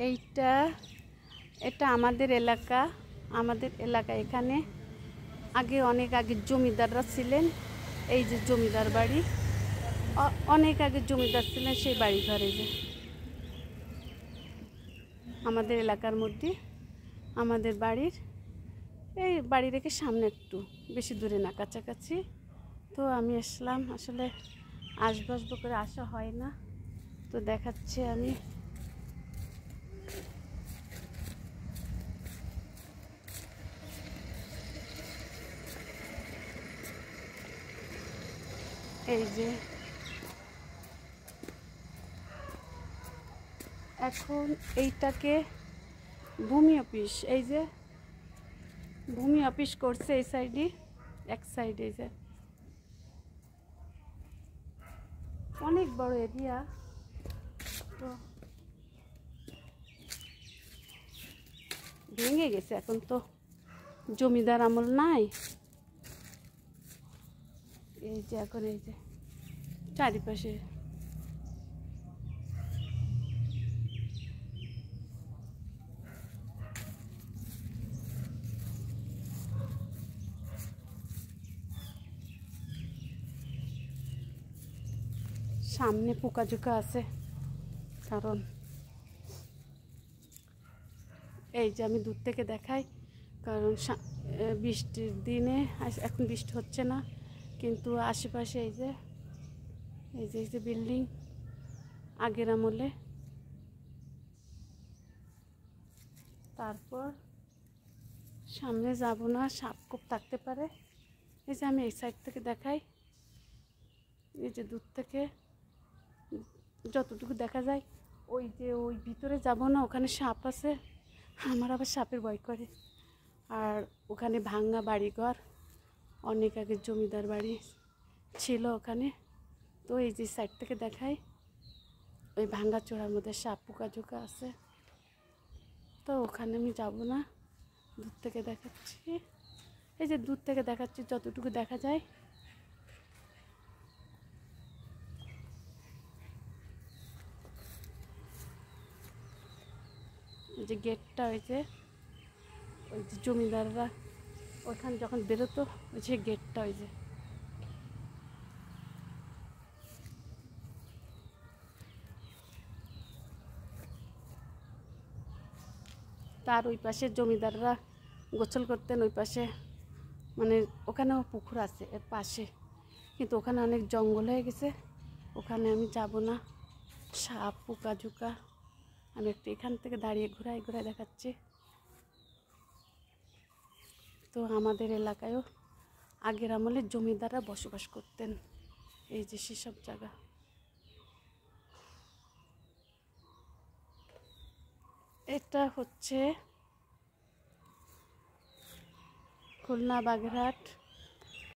এইটা এটা আমাদের এলাকা। এখানে আগে অনেক আগে জমিদাররা ছিলেন। এই যে জমিদার বাড়ি, অনেক আগে জমিদার ছিলেন, সেই বাড়ি ঘর। এই যে আমাদের এলাকার মধ্যে আমাদের বাড়ির এই বাড়ি রেখে সামনে, একটু বেশি দূরে না, কাছাকাছি। তো আমি আসলাম, আসলে আসবো করে আসা হয় না, তো দেখাচ্ছি আমি। এই যে এখন এইটাকে ভূমি অফিস, এই যে ভূমি অফিস করছে এই সাইডে, এক সাইডে। যে অনেক বড় এরিয়া, তো ভেঙে গেছে, এখন তো জমিদার আমল নাই। এই যে এখন এই যে চারিপাশে সামনে পোকাজোকা আছে, কারণ এই যে আমি দূর থেকে দেখাই, কারণ বৃষ্টির দিনে, এখন বৃষ্টি হচ্ছে না, কিন্তু আশেপাশে এই যে বিল্ডিং আগের আমলে। তারপর সামনে যাব না, সাপ খুব থাকতে পারে। এই যে আমি এই সাইড থেকে দেখাই, এই যে দূর থেকে যতটুকু দেখা যায়, ওই যে ওই ভিতরে যাব না, ওখানে সাপ আছে, আমার আবার সাপের ভয় করে। আর ওখানে ভাঙা বাড়িঘর, অনেক আগে জমিদার বাড়ি ছিল ওখানে। তো এই যে সাইড থেকে দেখাই, ওই ভাঙা চোরার মধ্যে সাপ পোকাজোকা আছে, তো ওখানে আমি যাব না, দূর থেকে দেখাচ্ছি। এই যে দূর থেকে দেখাচ্ছি, যতটুকু দেখা যায়। এই যে গেটটা, ওই যে জমিদাররা ওখানে যখন বেরোতো, ওই যে গেটটা, ওই যে তার ওই পাশে জমিদাররা গোসল করতেন, ওই পাশে, মানে ওখানেও পুকুর আছে এর পাশে, কিন্তু ওখানে অনেক জঙ্গল হয়ে গেছে, ওখানে আমি যাব না, সাপ পোকাজোকা। আমি একটু এখান থেকে দাঁড়িয়ে ঘুরাই দেখাচ্ছি। তো আমাদের এলাকায়ও আগের আমলে জমিদাররা বসবাস করতেন, এই যে সেসব জায়গা। এটা হচ্ছে খুলনা বাগেরহাট